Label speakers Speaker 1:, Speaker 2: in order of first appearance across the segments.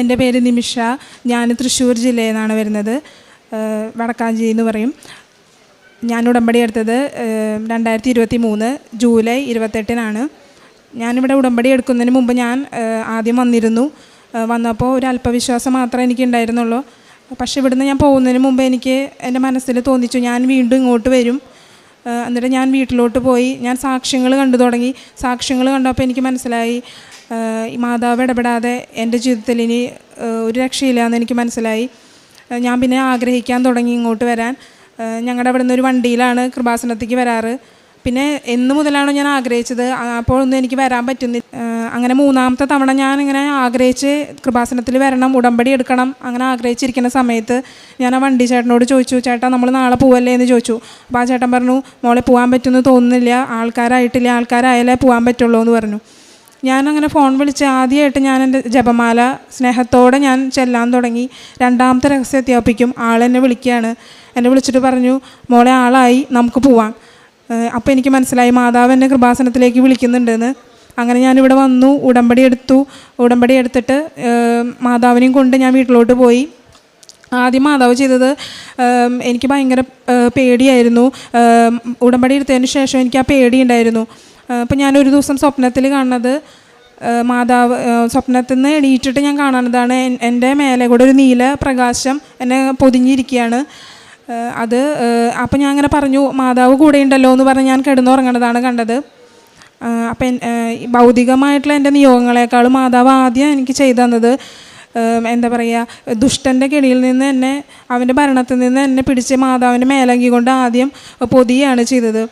Speaker 1: എൻ്റെ പേര് നിമിഷ. ഞാൻ തൃശ്ശൂർ ജില്ലയിൽ നിന്നാണ് വരുന്നത്. വടക്കാഞ്ചേരി എന്ന് പറയും. ഞാൻ ഉടമ്പടി എടുത്തത് 2023 ജൂലൈ 28-നാണ്. ഞാനിവിടെ ഉടമ്പടി എടുക്കുന്നതിന് മുമ്പ് ഞാൻ ആദ്യം വന്നിരുന്നു. വന്നപ്പോൾ ഒരു അല്പവിശ്വാസം മാത്രമേ എനിക്ക് ഉണ്ടായിരുന്നുള്ളൂ. പക്ഷേ ഇവിടുന്ന് ഞാൻ പോകുന്നതിന് മുമ്പ് എനിക്ക് എൻ്റെ മനസ്സിൽ തോന്നിച്ചു ഞാൻ വീണ്ടും ഇങ്ങോട്ട് വരും. എന്നിട്ട് ഞാൻ വീട്ടിലോട്ട് പോയി. ഞാൻ സാക്ഷ്യങ്ങൾ കണ്ടു തുടങ്ങി. സാക്ഷ്യങ്ങൾ കണ്ടപ്പോൾ എനിക്ക് മനസ്സിലായി മാതാവ് ഇടപെടാതെ എൻ്റെ ജീവിതത്തിൽ ഇനി ഒരു രക്ഷയില്ല എന്ന് എനിക്ക് മനസ്സിലായി. ഞാൻ പിന്നെ ആഗ്രഹിക്കാൻ തുടങ്ങി ഇങ്ങോട്ട് വരാൻ. ഞങ്ങളുടെ അവിടെ നിന്ന് ഒരു വണ്ടിയിലാണ് കൃപാസനത്തേക്ക് വരാറ്. പിന്നെ എന്ന് മുതലാണോ ഞാൻ ആഗ്രഹിച്ചത്, അപ്പോൾ ഒന്നും എനിക്ക് വരാൻ പറ്റുന്നില്ല. അങ്ങനെ 3ാമത്തെ തവണ ഞാൻ ഇങ്ങനെ ആഗ്രഹിച്ച് കൃപാസനത്തിൽ വരണം, ഉടമ്പടി എടുക്കണം, അങ്ങനെ ആഗ്രഹിച്ചിരിക്കുന്ന സമയത്ത് ഞാൻ ആ വണ്ടി ചേട്ടനോട് ചോദിച്ചു, ചേട്ടാ നമ്മൾ നാളെ പോവല്ലേ എന്ന് ചോദിച്ചു. അപ്പോൾ ആ ചേട്ടൻ പറഞ്ഞു, മോളെ പോകാൻ പറ്റുമെന്ന് തോന്നുന്നില്ല, ആൾക്കാരായിട്ടില്ല, ആൾക്കാരായാലേ പോകാൻ പറ്റുള്ളൂ എന്ന് പറഞ്ഞു. ഞാനങ്ങനെ ഫോൺ വിളിച്ച് ആദ്യമായിട്ട് ഞാൻ എൻ്റെ ജപമാല സ്നേഹത്തോടെ ഞാൻ ചെല്ലാൻ തുടങ്ങി. 2ാമത്തെ രഹസ്യം എത്തിയപ്പോഴേക്കും ആളെന്നെ വിളിക്കുകയാണ്. എന്നെ വിളിച്ചിട്ട് പറഞ്ഞു, മോളെ ആളായി, നമുക്ക് പോവാം. അപ്പോൾ എനിക്ക് മനസ്സിലായി മാതാവ് എന്നെ കൃപാസനത്തിലേക്ക് വിളിക്കുന്നുണ്ടെന്ന്. അങ്ങനെ ഞാനിവിടെ വന്നു, ഉടമ്പടി എടുത്തു. ഉടമ്പടി എടുത്തിട്ട് മാതാവിനെയും കൊണ്ട് ഞാൻ വീട്ടിലോട്ട് പോയി. ആദ്യം മാതാവ് ചെയ്തത് എനിക്ക് ഭയങ്കര പേടിയായിരുന്നു. ഉടമ്പടി എടുത്തതിന് ശേഷം എനിക്ക് ആ പേടി ഉണ്ടായിരുന്നു. അപ്പോൾ ഞാനൊരു ദിവസം സ്വപ്നത്തിൽ കാണുന്നത്, മാതാവ് സ്വപ്നത്തിൽ നിന്ന് എണീറ്റിട്ട് ഞാൻ കാണുന്നതാണ് എൻ്റെ മേലെ കൂടെ ഒരു നീല പ്രകാശം എന്നെ പൊതിഞ്ഞിരിക്കുകയാണ്. അത് അപ്പം ഞാൻ അങ്ങനെ പറഞ്ഞു, മാതാവ് കൂടെ ഉണ്ടല്ലോ എന്ന് പറഞ്ഞ് ഞാൻ കിടന്നുറങ്ങണതാണ് കണ്ടത്. അപ്പം ഭൗതികമായിട്ടുള്ള എൻ്റെ നിയോഗങ്ങളെക്കാളും മാതാവ് ആദ്യം എനിക്ക് ചെയ്തു തന്നത്, എന്താ പറയുക, ദുഷ്ടൻ്റെ കെണിയിൽ നിന്ന് എന്നെ, അവൻ്റെ ഭരണത്തിൽ നിന്ന് എന്നെ പിടിച്ച് മാതാവിൻ്റെ മേലങ്കി കൊണ്ട് ആദ്യം പൊതിയാണ് ചെയ്തത്.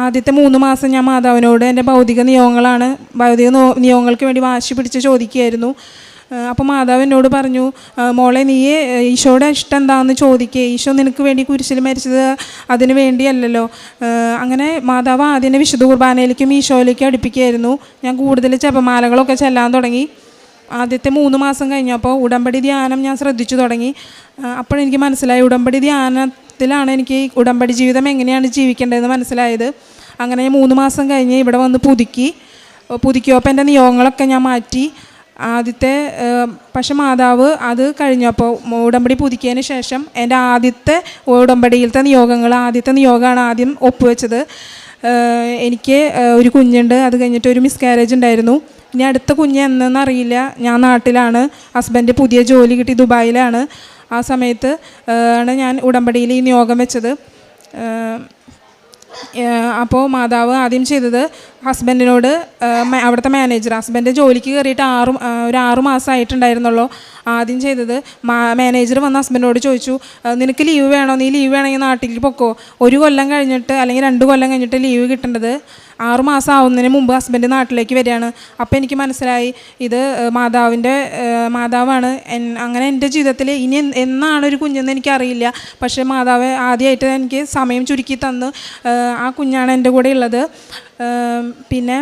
Speaker 1: ആദ്യത്തെ 3 മാസം ഞാൻ മാതാവിനോട് എൻ്റെ ഭൗതിക നിയോഗങ്ങൾക്ക് വേണ്ടി വാശി പിടിച്ച് ചോദിക്കുകയായിരുന്നു. അപ്പോൾ മാതാവ് എന്നോട് പറഞ്ഞു, മോളെ നീ ഈശോയുടെ ഇഷ്ടം എന്താണെന്ന് ചോദിക്കുക, ഈശോ നിനക്ക് വേണ്ടി കുരിശിൽ മരിച്ചത് അതിന് വേണ്ടിയല്ലല്ലോ. അങ്ങനെ മാതാവ് ആദ്യം വിശുദ്ധ കുർബാനയിലേക്കും ഈശോയിലേക്കും അടുപ്പിക്കുകയായിരുന്നു. ഞാൻ കൂടുതൽ ജപമാലകളൊക്കെ ചെല്ലാൻ തുടങ്ങി. ആദ്യത്തെ 3 മാസം കഴിഞ്ഞപ്പോൾ ഉടമ്പടി ധ്യാനം ഞാൻ ശ്രദ്ധിച്ചു തുടങ്ങി. അപ്പോഴെനിക്ക് മനസ്സിലായി ഉടമ്പടി ധ്യാനത്തിലാണ് എനിക്ക് ഉടമ്പടി ജീവിതം എങ്ങനെയാണ് ജീവിക്കേണ്ടതെന്ന് മനസ്സിലായത്. അങ്ങനെ 3 മാസം കഴിഞ്ഞ് ഇവിടെ വന്ന് പുതുക്കിയപ്പോൾ എൻ്റെ നിയോഗങ്ങളൊക്കെ ഞാൻ മാറ്റി. പക്ഷെ മാതാവ് അത് കഴിഞ്ഞപ്പോൾ ഉടമ്പടി പുതുക്കിയതിന് ശേഷം എൻ്റെ ആദ്യത്തെ ഉടമ്പടിയിലത്തെ ആദ്യത്തെ നിയോഗമാണ് ആദ്യം ഒപ്പുവെച്ചത്. എനിക്ക് ഒരു കുഞ്ഞുണ്ട്. അത് കഴിഞ്ഞിട്ട് ഒരു മിസ്കാരേജ് ഉണ്ടായിരുന്നു. ഇനി അടുത്ത കുഞ്ഞ് എന്നറിയില്ല. ഞാൻ നാട്ടിലാണ്, ഹസ്ബൻഡ് പുതിയ ജോലി കിട്ടി ദുബായിലാണ്. ആ സമയത്ത് ആണ് ഞാൻ ഉടമ്പടിയിൽ ഈ നിയോഗം വെച്ചത്. അപ്പോൾ മാതാവ് ആദ്യം ചെയ്തത് ഹസ്ബൻഡിനോട്, അവിടുത്തെ മാനേജർ, ഹസ്ബൻഡ് ജോലിക്ക് കയറിയിട്ട് 6 മാസമായിട്ടുണ്ടായിരുന്നുള്ളൂ. ആദ്യം ചെയ്തത് മാനേജർ വന്ന് ഹസ്ബൻഡിനോട് ചോദിച്ചു, നിനക്ക് ലീവ് വേണോ, നീ ലീവ് വേണമെങ്കിൽ നാട്ടിലേക്ക് പൊക്കോ, 1 കൊല്ലം കഴിഞ്ഞിട്ട് അല്ലെങ്കിൽ 2 കൊല്ലം കഴിഞ്ഞിട്ട് ലീവ് കിട്ടേണ്ടത് 6 മാസം ആവുന്നതിന് മുമ്പ് ഹസ്ബൻഡ് നാട്ടിലേക്ക് വരികയാണ്. അപ്പോൾ എനിക്ക് മനസ്സിലായി ഇത് മാതാവാണ്. അങ്ങനെ എൻ്റെ ജീവിതത്തിൽ ഇനി എന്നാണ് ഒരു കുഞ്ഞെന്ന് എനിക്കറിയില്ല. പക്ഷേ മാതാവ് ആദ്യമായിട്ട് എനിക്ക് സമയം ചുരുക്കി തന്നു. ആ കുഞ്ഞാണ് എൻ്റെ കൂടെ ഉള്ളത്. പിന്നെ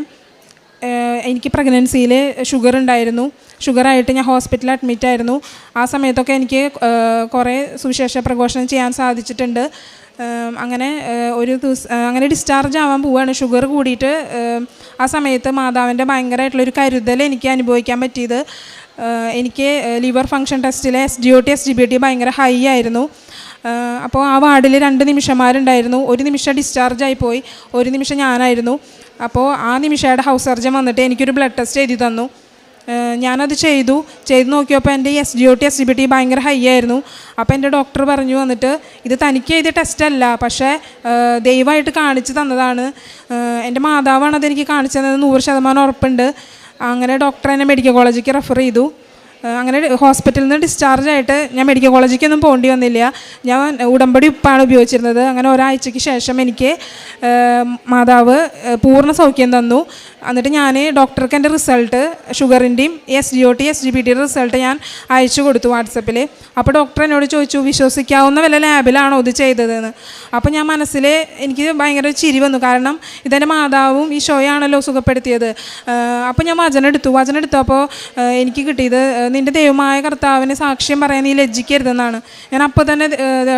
Speaker 1: എനിക്ക് പ്രഗ്നൻസിയിൽ ഷുഗർ ഉണ്ടായിരുന്നു. ഷുഗറായിട്ട് ഞാൻ ഹോസ്പിറ്റലിൽ അഡ്മിറ്റായിരുന്നു. ആ സമയത്തൊക്കെ എനിക്ക് കുറേ സുവിശേഷ പ്രഘോഷണം ചെയ്യാൻ സാധിച്ചിട്ടുണ്ട്. അങ്ങനെ ഒരു ദിവസം അങ്ങനെ ഡിസ്ചാർജ് ആവാൻ പോവുകയാണ് ഷുഗർ കൂടിയിട്ട്. ആ സമയത്ത് മാതാവിൻ്റെ ഭയങ്കരമായിട്ടുള്ളൊരു കരുതൽ എനിക്ക് അനുഭവിക്കാൻ പറ്റിയത്, എനിക്ക് ലിവർ ഫങ്ഷൻ ടെസ്റ്റിലെ SGOT SGBT ഭയങ്കര ഹൈ ആയിരുന്നു. അപ്പോൾ ആ വാർഡിൽ 2 നിമിഷന്മാരുണ്ടായിരുന്നു. ഒരു നിമിഷം ഡിസ്ചാർജായി പോയി, ഒരു നിമിഷം ഞാനായിരുന്നു. അപ്പോൾ ആ നിമിഷയുടെ ഹൗസ് സർജൻ വന്നിട്ട് എനിക്കൊരു ബ്ലഡ് ടെസ്റ്റ് എഴുതി തന്നു. ഞാനത് ചെയ്തു നോക്കിയപ്പോൾ എൻ്റെ SGOT SGBT ഭയങ്കര ഹൈ ആയിരുന്നു. അപ്പോൾ എൻ്റെ ഡോക്ടർ പറഞ്ഞു വന്നിട്ട്, ഇത് തനിക്ക് എഴുതിയ ടെസ്റ്റല്ല, പക്ഷേ ദൈവമായിട്ട് കാണിച്ചു തന്നതാണ്, എൻ്റെ മാതാവാണ് അതെനിക്ക് കാണിച്ചു തന്നത് 100% ഉറപ്പുണ്ട്. അങ്ങനെ ഡോക്ടർ എന്നെ മെഡിക്കൽ കോളേജിലേക്ക് റെഫർ ചെയ്തു. അങ്ങനെ ഹോസ്പിറ്റലിൽ നിന്ന് ഡിസ്ചാർജായിട്ട് ഞാൻ മെഡിക്കൽ കോളേജിലേക്കൊന്നും പോകേണ്ടി വന്നില്ല. ഞാൻ ഉടമ്പടി ഉപ്പാണ് ഉപയോഗിച്ചിരുന്നത്. അങ്ങനെ ഒരാഴ്ചയ്ക്ക് ശേഷം എനിക്ക് മാതാവ് പൂർണ്ണ സൗഖ്യം തന്നു. എന്നിട്ട് ഞാൻ ഡോക്ടർക്ക് എൻ്റെ റിസൾട്ട്, ഷുഗറിൻ്റെയും SGOT SGBTയുടെ റിസൾട്ട് ഞാൻ അയച്ചു കൊടുത്തു വാട്സപ്പിൽ. അപ്പോൾ ഡോക്ടർ എന്നോട് ചോദിച്ചു, വിശ്വസിക്കാവുന്ന വല്ല ലാബിലാണോ ഇത് ചെയ്തതെന്ന്. അപ്പോൾ ഞാൻ മനസ്സിൽ എനിക്ക് ഭയങ്കര ചിരി വന്നു, കാരണം ഇതെൻ്റെ മാതാവും ഈശോയാണല്ലോ സുഖപ്പെടുത്തിയത്. അപ്പോൾ ഞാൻ വചനം എടുത്തപ്പോൾ എനിക്ക് കിട്ടിയത്, നിൻ്റെ ദൈവമായ കർത്താവിന് സാക്ഷ്യം പറയാൻ നീ ലജ്ജിക്കരുതെന്നാണ്. ഞാൻ അപ്പോൾ തന്നെ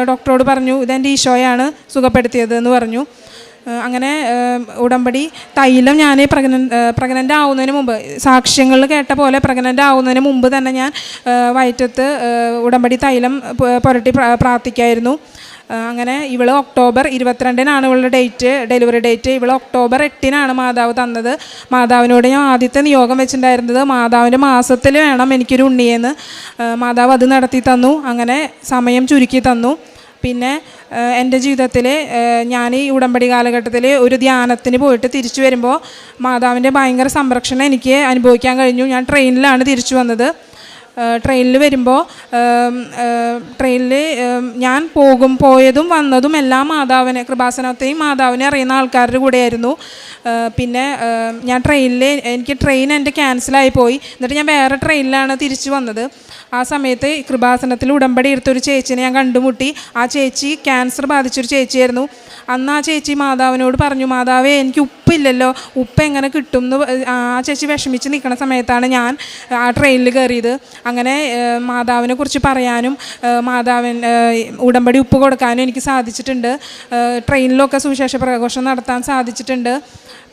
Speaker 1: ഡോക്ടറോട് പറഞ്ഞു, ഇതെൻ്റെ ഈശോയാണ് സുഖപ്പെടുത്തിയത് എന്ന് പറഞ്ഞു. അങ്ങനെ ഉടമ്പടി തൈലം ഞാൻ പ്രഗ്നൻ്റ് ആവുന്നതിന് മുമ്പ് സാക്ഷ്യങ്ങളിൽ കേട്ട പോലെ പ്രഗ്നൻ്റ് ആവുന്നതിന് മുമ്പ് തന്നെ ഞാൻ വയറ്റത്ത് ഉടമ്പടി തൈലം പുരട്ടി പ്രാർത്ഥിക്കായിരുന്നു. അങ്ങനെ ഇവൾ ഒക്ടോബർ 22-നാണ് ഇവളുടെ ഡെലിവറി ഡേറ്റ്. ഇവൾ ഒക്ടോബർ 8-നാണ് മാതാവ് തന്നത്. മാതാവിനോട് ഞാൻ ആദ്യത്തെ നിയോഗം വെച്ചിട്ടുണ്ടായിരുന്നത് മാതാവിൻ്റെ മാസത്തിൽ വേണം എനിക്കൊരു ഉണ്ണിയെന്ന്. മാതാവ് അത് നടത്തി തന്നു. അങ്ങനെ സമയം ചുരുക്കി തന്നു. പിന്നെ എൻ്റെ ജീവിതത്തിൽ ഞാൻ ഈ ഉടമ്പടി കാലഘട്ടത്തിൽ ഒരു ധ്യാനത്തിന് പോയിട്ട് തിരിച്ചു വരുമ്പോൾ മാതാവിൻ്റെ ഭയങ്കര സംരക്ഷണം എനിക്ക് അനുഭവിക്കാൻ കഴിഞ്ഞു. ഞാൻ ട്രെയിനിലാണ് തിരിച്ചു വന്നത്. ട്രെയിനിൽ വരുമ്പോൾ ട്രെയിനിൽ ഞാൻ പോയതും വന്നതും എല്ലാം മാതാവിനെ, കൃപാസനത്തെയും മാതാവിനെ അറിയുന്ന ആൾക്കാരുടെ കൂടെയായിരുന്നു. പിന്നെ ഞാൻ എനിക്ക് ട്രെയിൻ എൻ്റെ ക്യാൻസലായി പോയി. എന്നിട്ട് ഞാൻ വേറെ ട്രെയിനിലാണ് തിരിച്ചു വന്നത്. ആ സമയത്ത് കൃപാസനത്തിൽ ഉടമ്പടി എടുത്തൊരു ചേച്ചിനെ ഞാൻ കണ്ടുമുട്ടി. ആ ചേച്ചി ക്യാൻസർ ബാധിച്ചൊരു ചേച്ചിയായിരുന്നു. അന്ന് ആ ചേച്ചി മാതാവിനോട് പറഞ്ഞു, മാതാവേ എനിക്ക് ഉപ്പില്ലല്ലോ, ഉപ്പ് എങ്ങനെ കിട്ടും എന്ന് ആ ചേച്ചി വിഷമിച്ച് നിൽക്കുന്ന സമയത്താണ് ഞാൻ ആ ട്രെയിനിൽ കയറിയത്. അങ്ങനെ മാതാവിനെ കുറിച്ച് പറയാനും ഉടമ്പടി ഉപ്പ് കൊടുക്കാനും എനിക്ക് സാധിച്ചിട്ടുണ്ട്. ട്രെയിനിലൊക്കെ സുവിശേഷ പ്രഘോഷണം നടത്താൻ സാധിച്ചിട്ടുണ്ട്.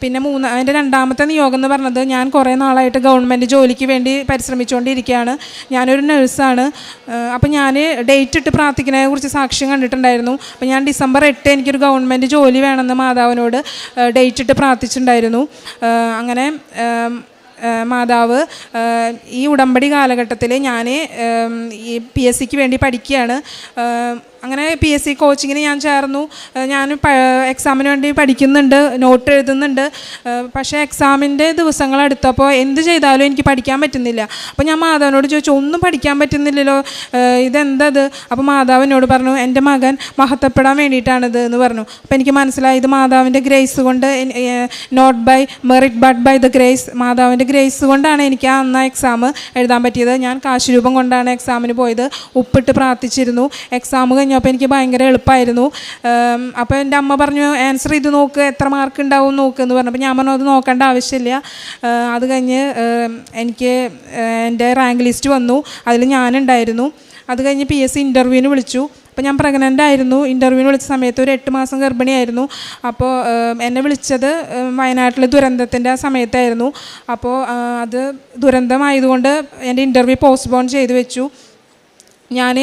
Speaker 1: പിന്നെ അതിൻ്റെ രണ്ടാമത്തെ നിയോഗം എന്ന് പറഞ്ഞത്, ഞാൻ കുറേ നാളായിട്ട് ഗവൺമെൻറ് ജോലിക്ക് വേണ്ടി പരിശ്രമിച്ചുകൊണ്ടിരിക്കുകയാണ്. ഞാനൊരു നഴ്സാണ്. അപ്പോൾ ഞാൻ ഡേറ്റ് ഇട്ട് പ്രാർത്ഥിക്കുന്നതിനെ കുറിച്ച് സാക്ഷ്യം കണ്ടിട്ടുണ്ടായിരുന്നു. അപ്പോൾ ഞാൻ ഡിസംബർ 8 എനിക്കൊരു ഗവൺമെൻറ് ജോലി വേണമെന്ന് മാതാവിനോട് ഡേറ്റ് ഇട്ട് പ്രാർത്ഥിച്ചിട്ടുണ്ടായിരുന്നു. അങ്ങനെ മാതാവ് ഈ ഉടമ്പടി കാലഘട്ടത്തിൽ ഞാൻ ഈ PSCക്ക് വേണ്ടി പഠിക്കുകയാണ്. അങ്ങനെ PSC കോച്ചിങ്ങിന് ഞാൻ ചേർന്നു. ഞാൻ എക്സാമിന് വേണ്ടി പഠിക്കുന്നുണ്ട്, നോട്ട് എഴുതുന്നുണ്ട്. പക്ഷേ എക്സാമിൻ്റെ ദിവസങ്ങൾ അടുത്തപ്പോൾ എന്ത് ചെയ്താലും എനിക്ക് പഠിക്കാൻ പറ്റുന്നില്ല. അപ്പോൾ ഞാൻ മാതാവിനോട് ചോദിച്ചു, ഒന്നും പഠിക്കാൻ പറ്റുന്നില്ലല്ലോ, ഇതെന്തത്? അപ്പോൾ മാതാവ് എന്നോട് പറഞ്ഞു, എൻ്റെ മകൻ മഹത്വപ്പെടാൻ വേണ്ടിയിട്ടാണിത് എന്ന് പറഞ്ഞു. അപ്പോൾ എനിക്ക് മനസ്സിലായി, ഇത് മാതാവിൻ്റെ ഗ്രേസ് കൊണ്ട്, not by merit but by the grace, മാതാവിൻ്റെ ഗ്രേസ് കൊണ്ടാണ് എനിക്ക് അന്ന് എക്സാം എഴുതാൻ പറ്റിയത്. ഞാൻ കാശ് രൂപം കൊണ്ടാണ് എക്സാമിന് പോയത്. ഉപ്പിട്ട് പ്രാർത്ഥിച്ചിരുന്നു. എക്സാം അപ്പോൾ എനിക്ക് ഭയങ്കര എളുപ്പമായിരുന്നു. അപ്പോൾ എൻ്റെ അമ്മ പറഞ്ഞു, ആൻസർ ചെയ്ത് നോക്ക്, എത്ര മാർക്ക് ഉണ്ടാവും നോക്ക് എന്ന് പറഞ്ഞു. അപ്പോൾ ഞാൻ പറഞ്ഞു, അത് നോക്കേണ്ട ആവശ്യമില്ല. അത് കഴിഞ്ഞ് എനിക്ക് എൻ്റെ റാങ്ക് ലിസ്റ്റ് വന്നു, അതിൽ ഞാനുണ്ടായിരുന്നു. അത് കഴിഞ്ഞ് PSC ഇൻ്റർവ്യൂവിന് വിളിച്ചു. അപ്പോൾ ഞാൻ പ്രഗ്നൻ്റ് ആയിരുന്നു. ഇൻ്റർവ്യൂവിന് വിളിച്ച സമയത്ത് ഒരു 8 മാസം ഗർഭിണിയായിരുന്നു. അപ്പോൾ എന്നെ വിളിച്ചത് വയനാട്ടിലെ ദുരന്തത്തിൻ്റെ സമയത്തായിരുന്നു. അപ്പോൾ അത് ദുരന്തമായതുകൊണ്ട് എൻ്റെ ഇൻ്റർവ്യൂ പോസ്റ്റ്പോൺ ചെയ്ത് വെച്ചു. ഞാൻ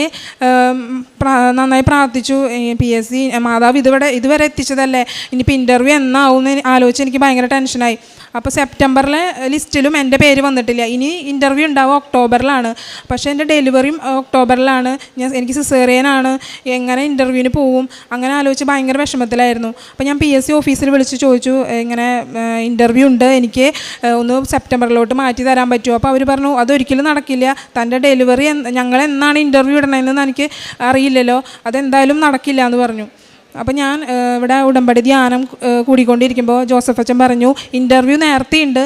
Speaker 1: നന്നായി പ്രാർത്ഥിച്ചു. PSC മാതാവ് ഇതുവരെ എത്തിച്ചതല്ലേ, ഇനിയിപ്പോൾ ഇൻ്റർവ്യൂ എന്നാവും എന്ന് ആലോചിച്ച് എനിക്ക് ഭയങ്കര ടെൻഷനായി. അപ്പോൾ സെപ്റ്റംബറിലെ ലിസ്റ്റിലും എൻ്റെ പേര് വന്നിട്ടില്ല. ഇനി ഇൻ്റർവ്യൂ ഉണ്ടാവും ഒക്ടോബറിലാണ്. പക്ഷേ എൻ്റെ ഡെലിവറിയും ഒക്ടോബറിലാണ്. എനിക്ക് സിസേറിയനാണ്. എങ്ങനെ ഇൻ്റർവ്യൂവിന് പോവും? അങ്ങനെ ആലോചിച്ച് ഭയങ്കര വിഷമത്തിലായിരുന്നു. അപ്പോൾ ഞാൻ PSC ഓഫീസിൽ വിളിച്ച് ചോദിച്ചു, ഇങ്ങനെ ഇൻ്റർവ്യൂ ഉണ്ട്, എനിക്ക് ഒന്ന് സെപ്റ്റംബറിലോട്ട് മാറ്റി തരാൻ പറ്റുമോ? അപ്പോൾ അവർ പറഞ്ഞു, അതൊരിക്കലും നടക്കില്ല. തൻ്റെ ഡെലിവറി ഞങ്ങൾ എന്നാണ് ഇൻ്റർവ്യൂ ഇടണമെന്ന് എനിക്ക് അറിയില്ലല്ലോ, അതെന്തായാലും നടക്കില്ല എന്ന് പറഞ്ഞു. അപ്പോൾ ഞാൻ ഇവിടെ ഉടമ്പടി ധ്യാനം കൂടിക്കൊണ്ടിരിക്കുമ്പോൾ ജോസഫ് അച്ഛൻ പറഞ്ഞു, ഇൻ്റർവ്യൂ നേരത്തെ ഉണ്ട്,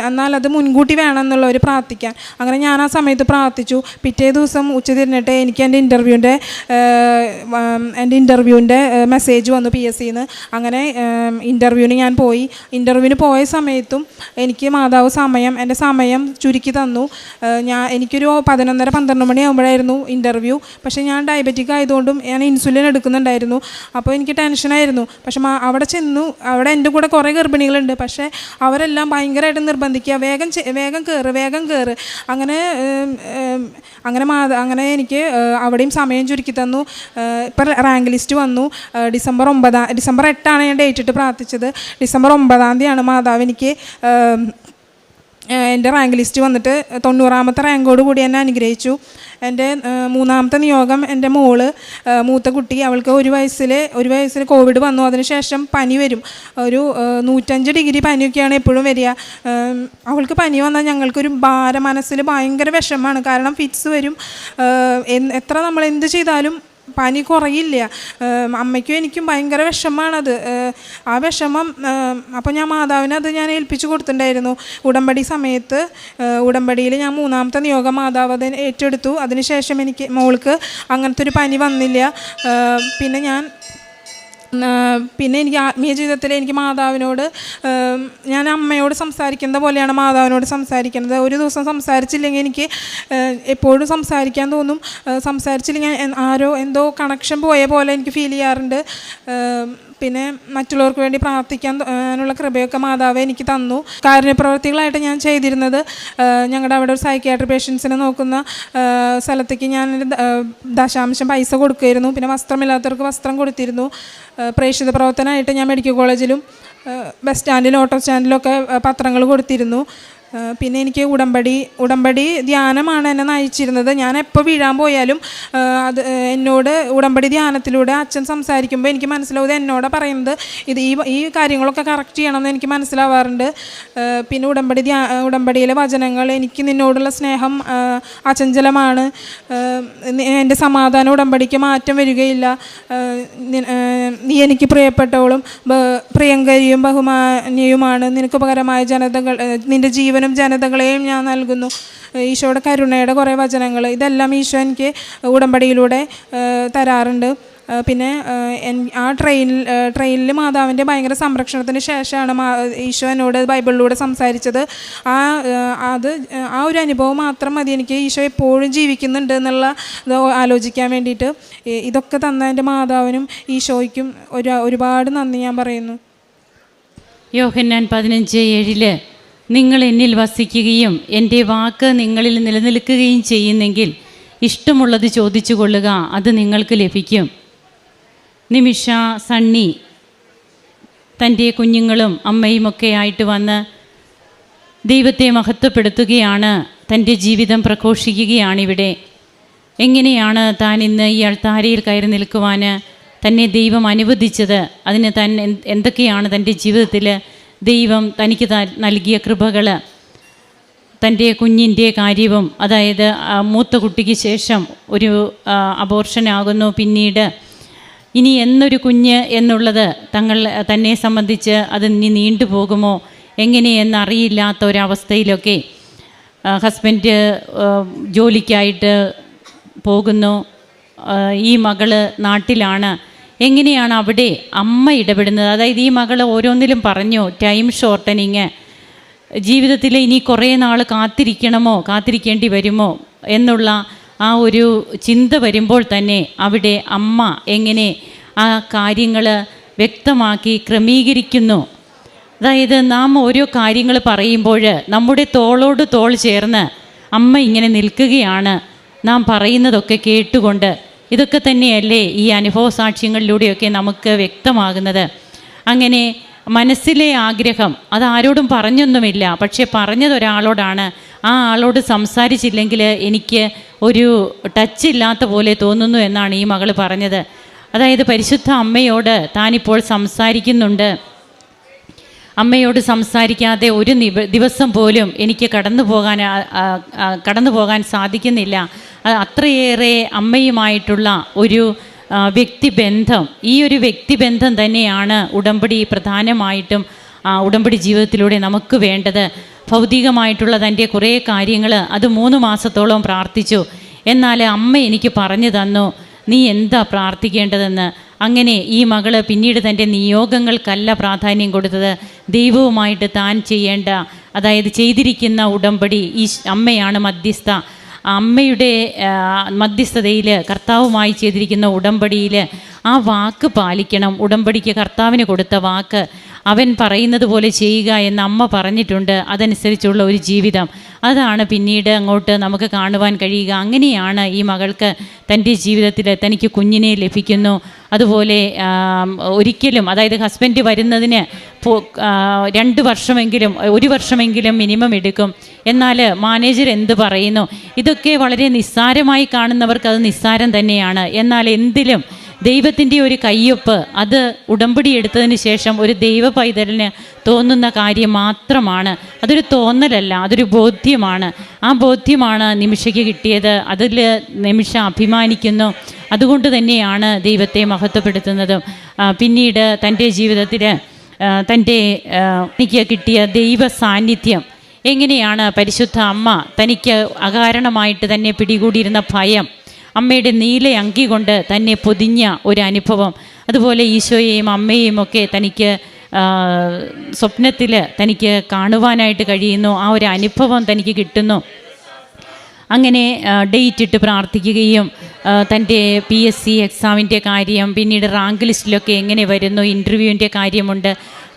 Speaker 1: എന്നാൽ അത് മുൻകൂട്ടി വേണമെന്നുള്ളവർ പ്രാർത്ഥിക്കാൻ. അങ്ങനെ ഞാൻ ആ സമയത്ത് പ്രാർത്ഥിച്ചു. പിറ്റേ ദിവസം ഉച്ചതിരിഞ്ഞിട്ട് എനിക്ക് എൻ്റെ ഇൻ്റർവ്യൂവിൻ്റെ മെസ്സേജ് വന്നു PSCന്ന്. അങ്ങനെ ഇൻ്റർവ്യൂവിന് ഞാൻ പോയി. ഇൻ്റർവ്യൂവിന് പോയ സമയത്തും എനിക്ക് മാതാവ് എൻ്റെ സമയം ചുരുക്കി തന്നു. എനിക്കൊരു 11:30-12 മണിയാകുമ്പോഴായിരുന്നു ഇൻ്റർവ്യൂ. പക്ഷേ ഞാൻ ഡയബറ്റിക് ആയതുകൊണ്ടും ഞാൻ ഇൻസുലിൻ എടുക്കുന്നുണ്ടായിരുന്നു. അപ്പോൾ എനിക്ക് ടെൻഷനായിരുന്നു. പക്ഷെ അവിടെ ചെന്നു, അവിടെ എൻ്റെ കൂടെ കുറേ ഗർഭിണികളുണ്ട്. പക്ഷേ അവരെല്ലാം ഭയങ്കരമായിട്ട് നിർബന്ധിക്കുക, വേഗം കയറ്. അങ്ങനെ എനിക്ക് അവിടെയും സമയം ചുരുക്കി തന്നു. ഇപ്പം റാങ്ക് ലിസ്റ്റ് വന്നു. ഡിസംബർ 8 ഞാൻ ഡേറ്റ് ഇട്ട് പ്രാർത്ഥിച്ചത്. ഡിസംബർ 9 മാതാവ് എനിക്ക് എൻ്റെ റാങ്ക് ലിസ്റ്റ് വന്നിട്ട് 90ാമത്തെ റാങ്കോട് കൂടി എന്നെ അനുഗ്രഹിച്ചു. എൻ്റെ മൂന്നാമത്തെ നിയോഗം, എൻ്റെ മൂത്ത കുട്ടി, അവൾക്ക് ഒരു വയസ്സിൽ കോവിഡ് വന്നു. അതിനുശേഷം പനി വരും. ഒരു 105 ഡിഗ്രി പനിയൊക്കെയാണ് എപ്പോഴും വരിക. അവൾക്ക് പനി വന്നാൽ ഞങ്ങൾക്കൊരു മനസ്സിൽ ഭയങ്കര വിഷമമാണ്. കാരണം ഫിറ്റ്സ് വരും. എത്ര നമ്മൾ എന്ത് ചെയ്താലും പനി കുറയില്ല. അമ്മയ്ക്കും എനിക്കും ഭയങ്കര വിഷമമാണത്. ആ വിഷമം അപ്പോൾ ഞാൻ മാതാവിനെ അത് ഞാൻ ഏൽപ്പിച്ചു കൊടുത്തിട്ടുണ്ടായിരുന്നു. ഉടമ്പടി സമയത്ത് ഉടമ്പടിയിൽ ഞാൻ മൂന്നാമത്തെ നിയോഗം മാതാവ് അത് ഏറ്റെടുത്തു. അതിനുശേഷം എനിക്ക് മോൾക്ക് അങ്ങനത്തെ ഒരു പനി വന്നില്ല. പിന്നെ എനിക്ക് ആത്മീയ ജീവിതത്തിൽ എനിക്ക് മാതാവിനോട്, ഞാൻ അമ്മയോട് സംസാരിക്കുന്നത് പോലെയാണ് മാതാവിനോട് സംസാരിക്കുന്നത്. ഒരു ദിവസം സംസാരിച്ചില്ലെങ്കിൽ എനിക്ക് എപ്പോഴും സംസാരിക്കാൻ തോന്നും. സംസാരിച്ചില്ലെങ്കിൽ എന്തോ കണക്ഷൻ പോയ പോലെ എനിക്ക് ഫീൽ ചെയ്യാറുണ്ട്. പിന്നെ മറ്റുള്ളവർക്ക് വേണ്ടി പ്രാർത്ഥിക്കാനുള്ള കൃപയൊക്കെ മാതാവ് എനിക്ക് തന്നു. കാരുണ്യപ്രവർത്തികളായിട്ട് ഞാൻ ചെയ്തിരുന്നത്, ഞങ്ങളുടെ അവിടെ ഒരു സൈക്യാട്രി പേഷ്യൻസിനെ നോക്കുന്ന സ്ഥലത്തേക്ക് ഞാൻ ദശാംശം പൈസ കൊടുക്കുമായിരുന്നു. പിന്നെ വസ്ത്രമില്ലാത്തവർക്ക് വസ്ത്രം കൊടുത്തിരുന്നു. പ്രേക്ഷിത പ്രവർത്തനമായിട്ട് ഞാൻ മെഡിക്കൽ കോളേജിലും ബസ് സ്റ്റാൻഡിലും ഓട്ടോ സ്റ്റാൻഡിലൊക്കെ പത്രങ്ങൾ കൊടുത്തിരുന്നു. പിന്നെ എനിക്ക് ഉടമ്പടി ധ്യാനമാണ് എന്നെ നയിച്ചിരുന്നത്. ഞാൻ എപ്പോൾ വീഴാൻ പോയാലും അത് എന്നോട് ഉടമ്പടി ധ്യാനത്തിലൂടെ അച്ഛൻ സംസാരിക്കുമ്പോൾ എനിക്ക് മനസ്സിലാവും എന്നോട് പറയുന്നത് ഈ കാര്യങ്ങളൊക്കെ കറക്റ്റ് ചെയ്യണമെന്ന് എനിക്ക് മനസ്സിലാവാറുണ്ട്. പിന്നെ ഉടമ്പടിയിലെ വചനങ്ങൾ, എനിക്ക് നിന്നോടുള്ള സ്നേഹം അചഞ്ചലമാണ്, എൻ്റെ സമാധാനം ഉടമ്പടിക്ക് മാറ്റം വരികയില്ല, നീ എനിക്ക് പ്രിയപ്പെട്ടവളും പ്രിയങ്കരിയും ബഹുമാന്യയുമാണ്, നിനക്ക് ഉപകരമായ ജനതകൾ, നിൻ്റെ ജീവനും ജനതകളെയും ഞാൻ നൽകുന്നു. ഈശോയുടെ കരുണയുടെ കുറേ വചനങ്ങൾ, ഇതെല്ലാം ഈശോ എനിക്ക് ഉടമ്പടിയിലൂടെ തരാറുണ്ട്. പിന്നെ ആ ട്രെയിനിൽ മാതാവിൻ്റെ ഭയങ്കര സംരക്ഷണത്തിന് ശേഷമാണ് ഈശോ എന്നോട് ബൈബിളിലൂടെ സംസാരിച്ചത്. ആ ഒരു അനുഭവം മാത്രം മതി എനിക്ക് ഈശോ എപ്പോഴും ജീവിക്കുന്നുണ്ട് എന്നുള്ള ആലോചിക്കാൻ വേണ്ടിയിട്ട്. ഇതൊക്കെ തന്ന എൻ്റെ മാതാവിനും ഈശോയ്ക്കും ഒരുപാട് നന്ദി ഞാൻ പറയുന്നു.
Speaker 2: യോഹന്നാൻ 15:7 നിങ്ങൾ എന്നിൽ വസിക്കുകയും എൻ്റെ വാക്ക് നിങ്ങളിൽ നിലനിൽക്കുകയും ചെയ്യുന്നെങ്കിൽ ഇഷ്ടമുള്ളത് ചോദിച്ചു കൊള്ളുക, അത് നിങ്ങൾക്ക് ലഭിക്കും. നിമിഷ, സണ്ണി തൻ്റെ കുഞ്ഞുങ്ങളും അമ്മയുമൊക്കെ ആയിട്ട് വന്ന് ദൈവത്തെ മഹത്വപ്പെടുത്തുകയാണ്, തൻ്റെ ജീവിതം പ്രഘോഷിക്കുകയാണിവിടെ. എങ്ങനെയാണ് താൻ ഇന്ന് ഈ അൾത്താരയിൽ കയറി നിൽക്കുവാൻ തന്നെ ദൈവം അനുവദിച്ചത്, അതിന് താൻ എന്തൊക്കെയാണ് തൻ്റെ ജീവിതത്തിൽ ദൈവം തനിക്ക് നൽകിയ കൃപകൾ, തൻ്റെ കുഞ്ഞിൻ്റെ കാര്യവും, അതായത് മൂത്ത കുട്ടിക്ക് ശേഷം ഒരു അബോർഷനാകുന്നു, പിന്നീട് ഇനി എന്നൊരു കുഞ്ഞ് എന്നുള്ളത് തന്നെ സംബന്ധിച്ച് അത് ഇനി നീണ്ടുപോകുമോ എങ്ങനെയെന്നറിയില്ലാത്ത ഒരവസ്ഥയിലൊക്കെ ഹസ്ബൻഡ് ജോലിക്കായിട്ട് പോകുന്നു. ഈ മകള് നാട്ടിലാണ്. എങ്ങനെയാണ് അവിടെ അമ്മ ഇടപെടുന്നത്? അതായത് ഈ മകൾ ഓരോന്നിലും പറഞ്ഞു ടൈം ഷോർട്ടനിങ്, ജീവിതത്തിൽ ഇനി കുറേ നാൾ കാത്തിരിക്കേണ്ടി വരുമോ എന്നുള്ള ആ ഒരു ചിന്ത വരുമ്പോൾ തന്നെ അവിടെ അമ്മ എങ്ങനെ ആ കാര്യങ്ങൾ വ്യക്തമാക്കി ക്രമീകരിക്കുന്നു. അതായത് നാം ഓരോ കാര്യങ്ങൾ പറയുമ്പോൾ നമ്മുടെ തോളോട് തോൾ ചേർന്ന് അമ്മ ഇങ്ങനെ നിൽക്കുകയാണ്, നാം പറയുന്നതൊക്കെ കേട്ടുകൊണ്ട്. ഇതൊക്കെ തന്നെയല്ലേ ഈ അനുഭവ സാക്ഷ്യങ്ങളിലൂടെയൊക്കെ നമുക്ക് വ്യക്തമാകുന്നത്. അങ്ങനെ മനസ്സിലെ ആഗ്രഹം അതാരോടും പറഞ്ഞൊന്നുമില്ല, പക്ഷേ പറഞ്ഞത് ഒരാളോടാണ്. ആ ആളോട് സംസാരിച്ചില്ലെങ്കിൽ എനിക്ക് ഒരു ടച്ച് ഇല്ലാത്ത പോലെ തോന്നുന്നു എന്നാണ് ഈ മകൾ പറഞ്ഞത്. അതായത് പരിശുദ്ധ അമ്മയോട് താനിപ്പോൾ സംസാരിക്കുന്നുണ്ട്. അമ്മയോട് സംസാരിക്കാതെ ഒരു ദിവസം പോലും എനിക്ക് കടന്നു പോകാൻ സാധിക്കുന്നില്ല. അത്രയേറെ അമ്മയുമായിട്ടുള്ള ഒരു വ്യക്തിബന്ധം, ഈ ഒരു വ്യക്തിബന്ധം തന്നെയാണ് ഉടമ്പടി പ്രധാനമായിട്ടും ഉടമ്പടി ജീവിതത്തിലൂടെ നമുക്ക് വേണ്ടത്. ഭൗതികമായിട്ടുള്ള തൻ്റെ കുറേ കാര്യങ്ങൾ അത് 3 മാസത്തോളം പ്രാർത്ഥിച്ചു. എന്നാൽ അമ്മ എനിക്ക് പറഞ്ഞു തന്നു നീ എന്താ പ്രാർത്ഥിക്കേണ്ടതെന്ന്. അങ്ങനെ ഈ മകള് പിന്നീട് തൻ്റെ നിയോഗങ്ങൾക്കല്ല പ്രാധാന്യം കൊടുത്തത്, ദൈവവുമായിട്ട് താൻ ചെയ്യേണ്ട, അതായത് ചെയ്തിരിക്കുന്ന ഉടമ്പടി, ഈ അമ്മയാണ് മധ്യസ്ഥ. അമ്മയുടെ മധ്യസ്ഥതയിൽ കർത്താവുമായി ചെയ്തിരിക്കുന്ന ഉടമ്പടിയിൽ ആ വാക്ക് പാലിക്കണം. ഉടമ്പടിക്ക് കർത്താവിന് കൊടുത്ത വാക്ക് അവൻ പറയുന്നത് പോലെ ചെയ്യുക എന്ന് അമ്മ പറഞ്ഞിട്ടുണ്ട്. അതനുസരിച്ചുള്ള ഒരു ജീവിതം, അതാണ് പിന്നീട് അങ്ങോട്ട് നമുക്ക് കാണുവാൻ കഴിയുക. അങ്ങനെയാണ് ഈ മകൾക്ക് തൻ്റെ ജീവിതത്തിൽ തനിക്ക് കുഞ്ഞിനെ ലഭിക്കുന്നു. അതുപോലെ ഒരിക്കലും, അതായത് ഹസ്ബൻഡ് വരുന്നതിന് 2 വർഷമെങ്കിലും 1 വർഷമെങ്കിലും മിനിമം എടുക്കും. എന്നാൽ മാനേജർ എന്ത് പറയുന്നു? ഇതൊക്കെ വളരെ നിസ്സാരമായി കാണുന്നവർക്ക് അത് നിസ്സാരം തന്നെയാണ്. എന്നാൽ എന്തിലും ദൈവത്തിൻ്റെ ഒരു കയ്യൊപ്പ്, അത് ഉടമ്പടി എടുത്തതിന് ശേഷം ഒരു ദൈവ പൈതലിന് തോന്നുന്ന കാര്യം മാത്രമാണ്. അതൊരു തോന്നലല്ല, അതൊരു ബോധ്യമാണ്. ആ ബോധ്യമാണ് നിമിഷയ്ക്ക് കിട്ടിയത്. അതിൽ നിമിഷ അഭിമാനിക്കുന്നു. അതുകൊണ്ട് തന്നെയാണ് ദൈവത്തെ മഹത്വപ്പെടുത്തുന്നതും. പിന്നീട് തൻ്റെ ജീവിതത്തിൽ തനിക്ക് കിട്ടിയ ദൈവ സാന്നിധ്യം, എങ്ങനെയാണ് പരിശുദ്ധ അമ്മ തനിക്ക് അകാരണമായിട്ട് തന്നെ പിടികൂടിയിരുന്ന ഭയം, അമ്മയുടെ നീല അങ്കി കൊണ്ട് തന്നെ പൊതിഞ്ഞ ഒരു അനുഭവം. അതുപോലെ ഈശോയെയും അമ്മയെയും ഒക്കെ തനിക്ക് സ്വപ്നത്തിൽ തനിക്ക് കാണുവാനായിട്ട് കഴിയുന്നു. ആ ഒരു അനുഭവം തനിക്ക് കിട്ടുന്നു. അങ്ങനെ ഡേറ്റ് ഇട്ട് പ്രാർത്ഥിക്കുകയും തൻ്റെ PSC എക്സാമിൻ്റെ കാര്യം, പിന്നീട് റാങ്ക് ലിസ്റ്റിലൊക്കെ എങ്ങനെ വരുന്നു, ഇൻ്റർവ്യൂവിൻ്റെ കാര്യമുണ്ട്.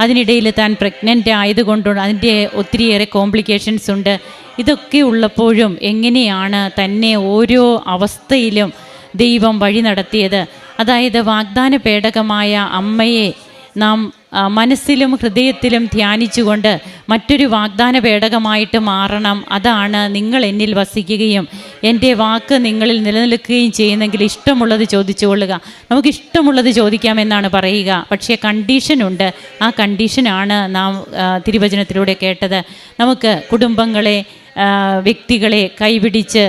Speaker 2: അതിനിടയിൽ താൻ പ്രഗ്നൻ്റ് ആയതുകൊണ്ടുണ്ട് അതിൻ്റെ ഒത്തിരിയേറെ കോംപ്ലിക്കേഷൻസ് ഉണ്ട്. ഇതൊക്കെ ഉള്ളപ്പോഴും എങ്ങനെയാണ് തന്നെ ഓരോ അവസ്ഥയിലും ദൈവം വഴി നടത്തിയത്? അതായത് വാഗ്ദാന പേടകമായ അമ്മയെ നാം മനസ്സിലും ഹൃദയത്തിലും ധ്യാനിച്ചുകൊണ്ട് മറ്റൊരു വാഗ്ദാന പേടകമായിട്ട് മാറണം. അതാണ് നിങ്ങൾ എന്നിൽ വസിക്കുകയും എൻ്റെ വാക്ക് നിങ്ങളിൽ നിലനിൽക്കുകയും ചെയ്യുന്നെങ്കിൽ ഇഷ്ടമുള്ളത് ചോദിച്ചു കൊള്ളുക. നമുക്ക് ഇഷ്ടമുള്ളത് ചോദിക്കാമെന്നാണ് പറയുക. പക്ഷേ കണ്ടീഷനുണ്ട്. ആ കണ്ടീഷനാണ് നാം തിരുവചനത്തിലൂടെ കേട്ടത്. നമുക്ക് കുടുംബങ്ങളെ, വ്യക്തികളെ കൈപിടിച്ച്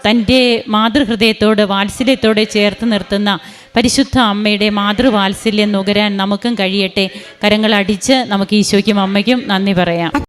Speaker 2: തൻ്റെ മാതൃഹൃദയത്തോട് വാത്സല്യത്തോടെ ചേർത്ത് നിർത്തുന്ന പരിശുദ്ധ അമ്മയുടെ മാതൃവാത്സല്യം നുകരാൻ നമുക്കും കഴിയട്ടെ. കരങ്ങളടിച്ച് നമുക്ക് ഈശോയ്ക്കും അമ്മയ്ക്കും നന്ദി പറയാം.